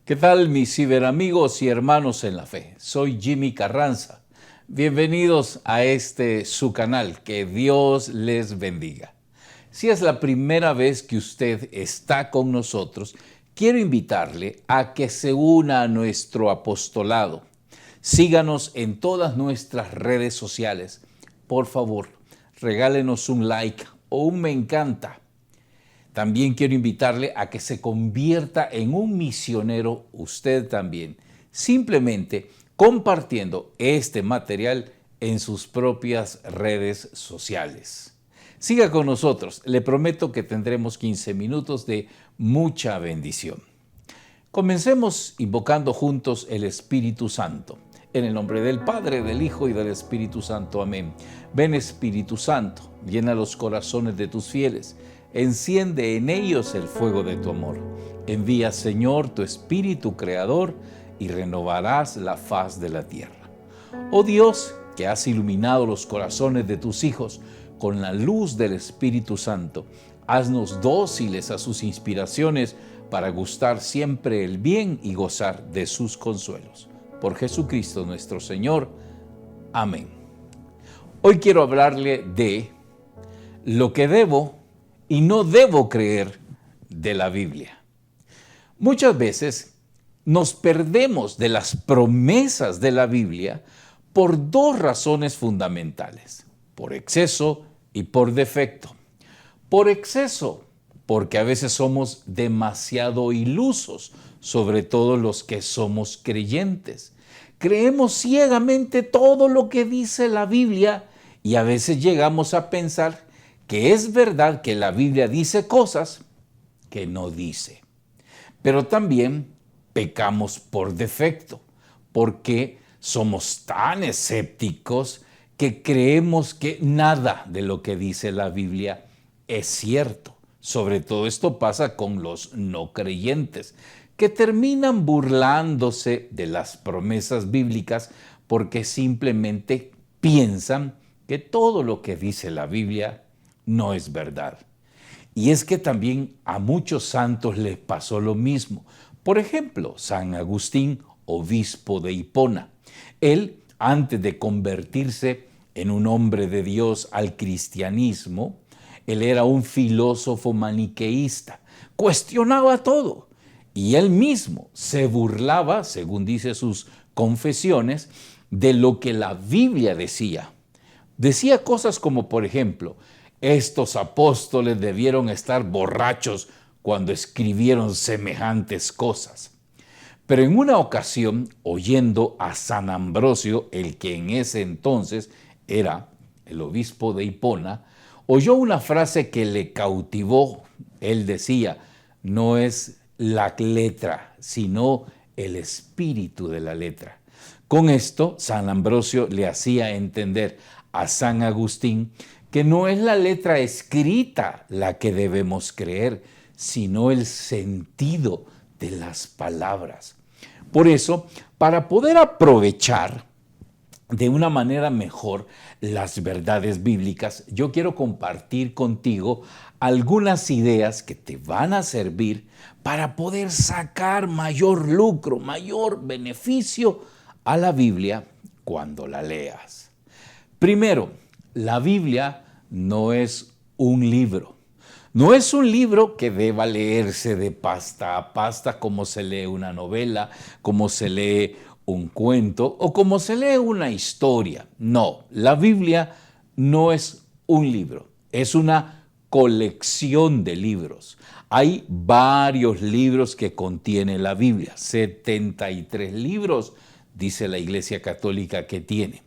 ¿Qué tal mis ciberamigos y hermanos en la fe? Soy Jimmy Carranza. Bienvenidos a su canal. Que Dios les bendiga. Si es la primera vez que usted está con nosotros, quiero invitarle a que se una a nuestro apostolado. Síganos en todas nuestras redes sociales. Por favor, regálenos un like o un me encanta. También quiero invitarle a que se convierta en un misionero usted también, simplemente compartiendo este material en sus propias redes sociales. Siga con nosotros, le prometo que tendremos 15 minutos de mucha bendición. Comencemos invocando juntos el Espíritu Santo. En el nombre del Padre, del Hijo y del Espíritu Santo. Amén. Ven Espíritu Santo, llena los corazones de tus fieles. Enciende en ellos el fuego de tu amor. Envía, Señor, tu Espíritu Creador y renovarás la faz de la tierra. Oh Dios, que has iluminado los corazones de tus hijos con la luz del Espíritu Santo, haznos dóciles a sus inspiraciones para gustar siempre el bien y gozar de sus consuelos. Por Jesucristo nuestro Señor. Amén. Hoy quiero hablarle de lo que debo y no debo creer de la Biblia. Muchas veces nos perdemos de las promesas de la Biblia por dos razones fundamentales: por exceso y por defecto. Por exceso, porque a veces somos demasiado ilusos, sobre todo los que somos creyentes. Creemos ciegamente todo lo que dice la Biblia y a veces llegamos a pensar que es verdad que la Biblia dice cosas que no dice. Pero también pecamos por defecto, porque somos tan escépticos que creemos que nada de lo que dice la Biblia es cierto. Sobre todo esto pasa con los no creyentes, que terminan burlándose de las promesas bíblicas porque simplemente piensan que todo lo que dice la Biblia no es verdad. Y es que también a muchos santos les pasó lo mismo. Por ejemplo, San Agustín, obispo de Hipona. Él, antes de convertirse en un hombre de Dios al cristianismo, él era un filósofo maniqueísta, cuestionaba todo. Y él mismo se burlaba, según dice sus confesiones, de lo que la Biblia decía. Decía cosas como, por ejemplo, estos apóstoles debieron estar borrachos cuando escribieron semejantes cosas. Pero en una ocasión, oyendo a San Ambrosio, el que en ese entonces era el obispo de Hipona, oyó una frase que le cautivó. Él decía: no es la letra, sino el espíritu de la letra. Con esto, San Ambrosio le hacía entender a San Agustín que no es la letra escrita la que debemos creer, sino el sentido de las palabras. Por eso, para poder aprovechar de una manera mejor las verdades bíblicas, yo quiero compartir contigo algunas ideas que te van a servir para poder sacar mayor lucro, mayor beneficio a la Biblia cuando la leas. Primero, la Biblia no es un libro. No es un libro que deba leerse de pasta a pasta como se lee una novela, como se lee un cuento o como se lee una historia. No, la Biblia no es un libro, es una colección de libros. Hay varios libros que contiene la Biblia, 73 libros, dice la Iglesia Católica que tiene.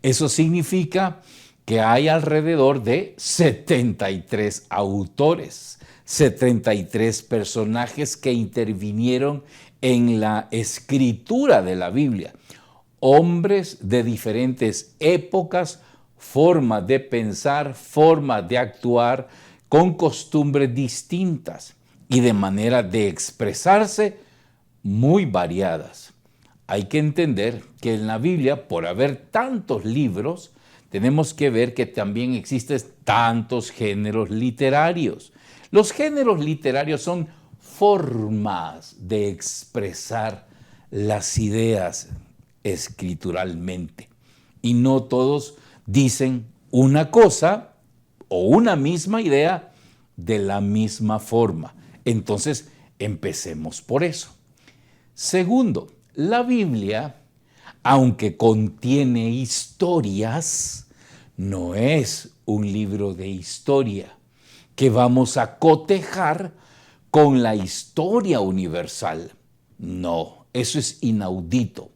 Eso significa que hay alrededor de 73 autores, 73 personajes que intervinieron en la escritura de la Biblia. Hombres de diferentes épocas, formas de pensar, formas de actuar, con costumbres distintas y de manera de expresarse muy variadas. Hay que entender que en la Biblia, por haber tantos libros, tenemos que ver que también existen tantos géneros literarios. Los géneros literarios son formas de expresar las ideas escrituralmente. Y no todos dicen una cosa o una misma idea de la misma forma. Entonces, empecemos por eso. Segundo, la Biblia, aunque contiene historias, no es un libro de historia que vamos a cotejar con la historia universal. No, eso es inaudito.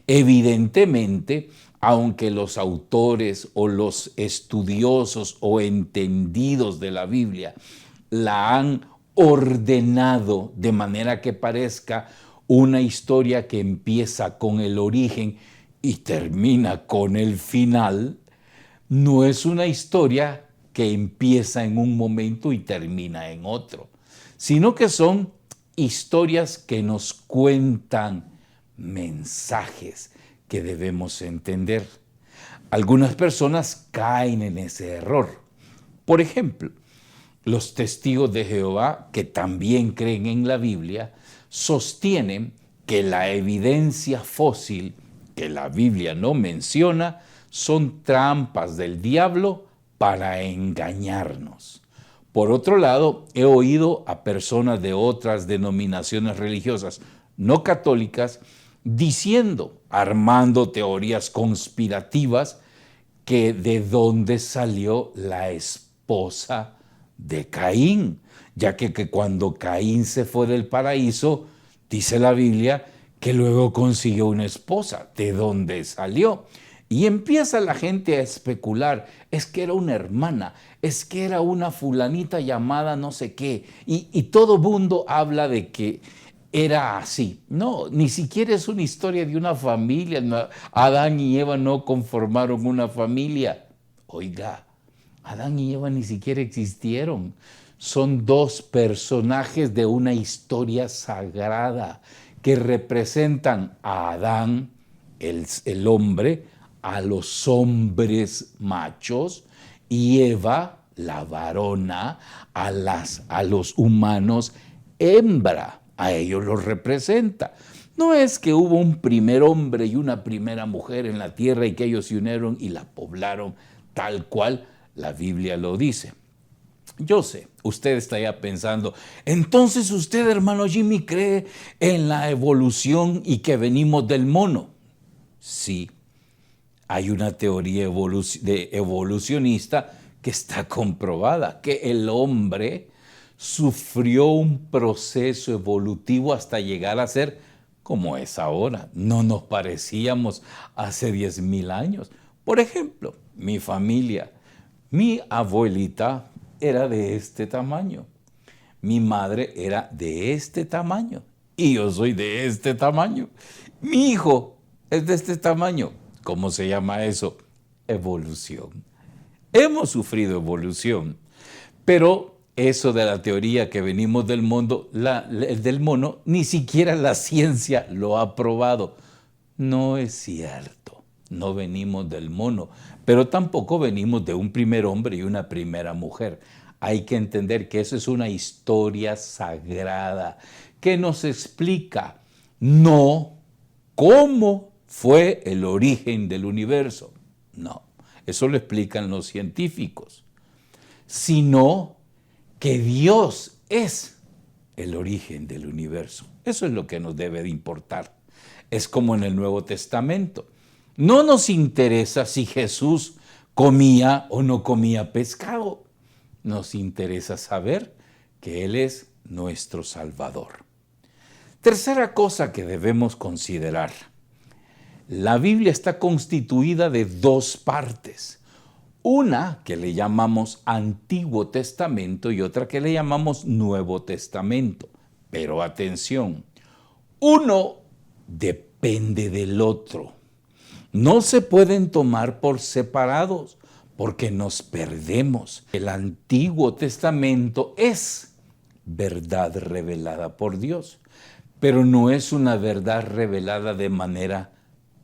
Evidentemente, aunque los autores o los estudiosos o entendidos de la Biblia la han ordenado de manera que parezca una historia que empieza con el origen y termina con el final, no es una historia que empieza en un momento y termina en otro, sino que son historias que nos cuentan mensajes que debemos entender. Algunas personas caen en ese error. Por ejemplo, los testigos de Jehová, que también creen en la Biblia, sostienen que la evidencia fósil que la Biblia no menciona son trampas del diablo para engañarnos. Por otro lado, he oído a personas de otras denominaciones religiosas no católicas diciendo, armando teorías conspirativas, que de dónde salió la esposa de Caín, ya que cuando Caín se fue del paraíso, dice la Biblia que luego consiguió una esposa. ¿De dónde salió? Y empieza la gente a especular, es que era una hermana, es que era una fulanita llamada no sé qué, y todo mundo habla de que era así. No, ni siquiera es una historia de una familia. No, Adán y Eva no conformaron una familia. Oiga, Adán y Eva ni siquiera existieron. Son dos personajes de una historia sagrada que representan a Adán, el hombre, a los hombres machos, y Eva, la varona, a los humanos hembra. A ellos los representa. No es que hubo un primer hombre y una primera mujer en la tierra y que ellos se unieron y la poblaron tal cual la Biblia lo dice. Yo sé, usted está ya pensando, entonces usted, hermano Jimmy, cree en la evolución y que venimos del mono. Sí, hay una teoría evolucionista que está comprobada, que el hombre sufrió un proceso evolutivo hasta llegar a ser como es ahora. No nos parecíamos hace 10,000 años. Por ejemplo, mi familia, mi abuelita era de este tamaño, mi madre era de este tamaño y yo soy de este tamaño. Mi hijo es de este tamaño. ¿Cómo se llama eso? Evolución. Hemos sufrido evolución, pero eso de la teoría que venimos del mundo, del mono, ni siquiera la ciencia lo ha probado. No es cierto, no venimos del mono, pero tampoco venimos de un primer hombre y una primera mujer. Hay que entender que eso es una historia sagrada que nos explica no cómo fue el origen del universo, no, eso lo explican los científicos, sino que Dios es el origen del universo. Eso es lo que nos debe de importar. Es como en el Nuevo Testamento. No nos interesa si Jesús comía o no comía pescado. Nos interesa saber que Él es nuestro Salvador. Tercera cosa que debemos considerar. La Biblia está constituida de dos partes. Una que le llamamos Antiguo Testamento y otra que le llamamos Nuevo Testamento. Pero atención, uno depende del otro. No se pueden tomar por separados porque nos perdemos. El Antiguo Testamento es verdad revelada por Dios, pero no es una verdad revelada de manera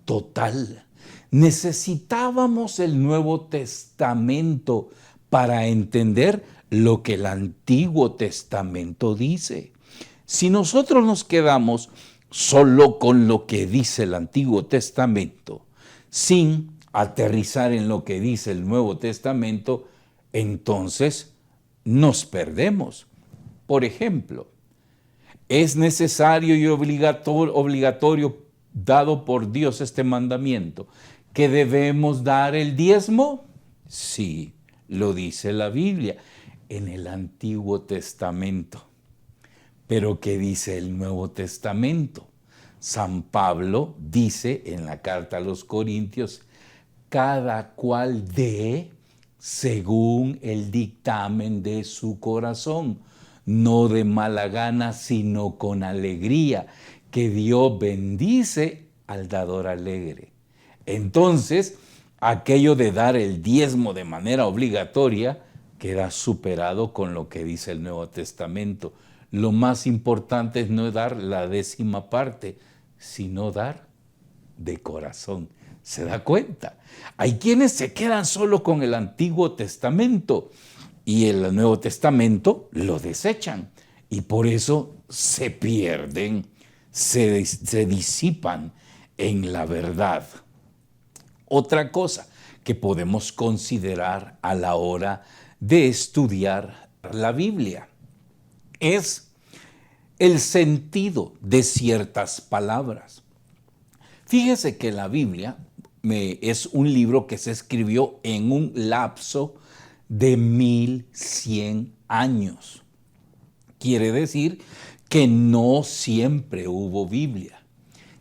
total. Necesitábamos el Nuevo Testamento para entender lo que el Antiguo Testamento dice. Si nosotros nos quedamos solo con lo que dice el Antiguo Testamento, sin aterrizar en lo que dice el Nuevo Testamento, entonces nos perdemos. Por ejemplo, ¿es necesario y obligatorio dado por Dios este mandamiento que debemos dar el diezmo? Sí, lo dice la Biblia en el Antiguo Testamento. Pero ¿qué dice el Nuevo Testamento? San Pablo dice en la carta a los Corintios, cada cual dé según el dictamen de su corazón, no de mala gana, sino con alegría, que Dios bendice al dador alegre. Entonces, aquello de dar el diezmo de manera obligatoria queda superado con lo que dice el Nuevo Testamento. Lo más importante es no dar la 10ª parte, sino dar de corazón. ¿Se da cuenta? Hay quienes se quedan solo con el Antiguo Testamento y el Nuevo Testamento lo desechan y por eso se pierden, se disipan en la verdad. Otra cosa que podemos considerar a la hora de estudiar la Biblia es el sentido de ciertas palabras. Fíjese que la Biblia es un libro que se escribió en un lapso de 1100 años. Quiere decir que no siempre hubo Biblia.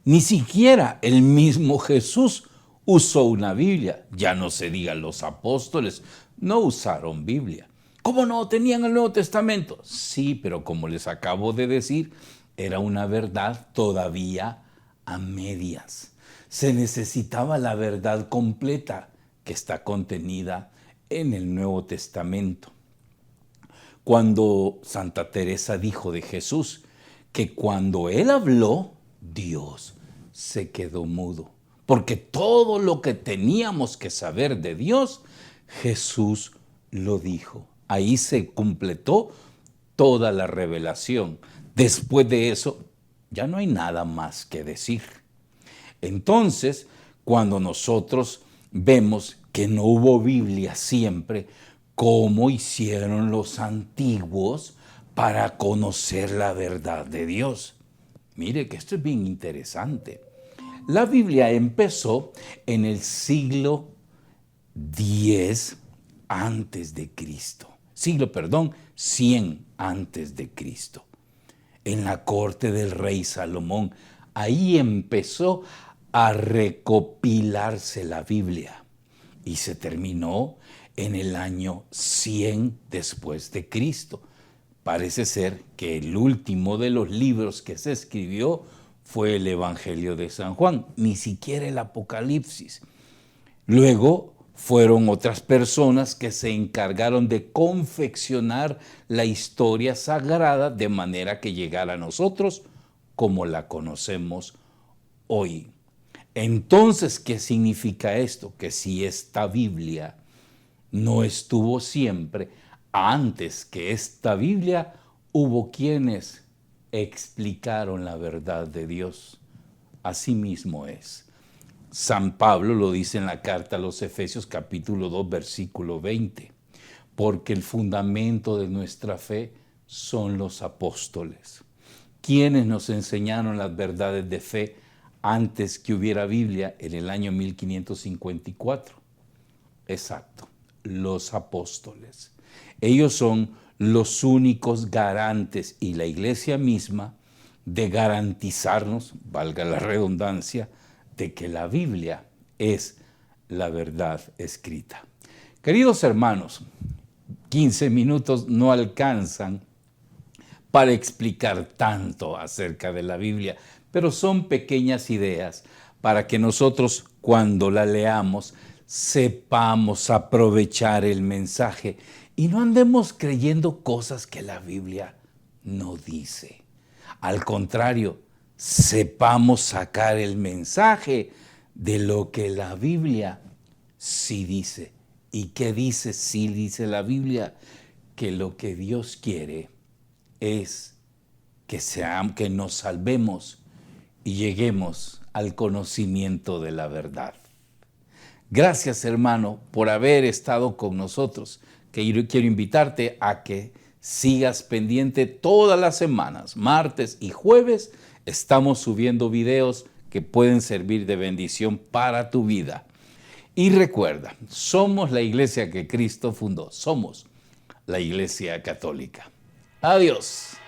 Ni siquiera el mismo Jesús usó una Biblia. Ya no se diga los apóstoles, no usaron Biblia. ¿Cómo no? ¿Tenían el Nuevo Testamento? Sí, pero como les acabo de decir, era una verdad todavía a medias. Se necesitaba la verdad completa que está contenida en el Nuevo Testamento. Cuando Santa Teresa dijo de Jesús que cuando él habló, Dios se quedó mudo, porque todo lo que teníamos que saber de Dios, Jesús lo dijo. Ahí se completó toda la revelación. Después de eso, ya no hay nada más que decir. Entonces, cuando nosotros vemos que no hubo Biblia siempre, ¿cómo hicieron los antiguos para conocer la verdad de Dios? Mire que esto es bien interesante. La Biblia empezó en el siglo X antes de Cristo. 100 antes de Cristo. En la corte del rey Salomón, ahí empezó a recopilarse la Biblia y se terminó en el año 100 después de Cristo. Parece ser que el último de los libros que se escribió fue el Evangelio de San Juan, ni siquiera el Apocalipsis. Luego fueron otras personas que se encargaron de confeccionar la historia sagrada de manera que llegara a nosotros como la conocemos hoy. Entonces, ¿qué significa esto? Que si esta Biblia no estuvo siempre, antes que esta Biblia hubo quienes explicaron la verdad de Dios. Así mismo es. San Pablo lo dice en la carta a los Efesios capítulo 2 versículo 20, porque el fundamento de nuestra fe son los apóstoles, quienes nos enseñaron las verdades de fe antes que hubiera Biblia en el año 1554. Exacto, los apóstoles. Ellos son los únicos garantes y la iglesia misma de garantizarnos, valga la redundancia, de que la Biblia es la verdad escrita. Queridos hermanos, 15 minutos no alcanzan para explicar tanto acerca de la Biblia, pero son pequeñas ideas para que nosotros, cuando la leamos, sepamos aprovechar el mensaje y no andemos creyendo cosas que la Biblia no dice. Al contrario, sepamos sacar el mensaje de lo que la Biblia sí dice. ¿Y qué dice? Sí dice la Biblia que lo que Dios quiere es que nos salvemos y lleguemos al conocimiento de la verdad. Gracias, hermano, por haber estado con nosotros. Quiero invitarte a que sigas pendiente todas las semanas, martes y jueves. Estamos subiendo videos que pueden servir de bendición para tu vida. Y recuerda, somos la iglesia que Cristo fundó. Somos la Iglesia Católica. Adiós.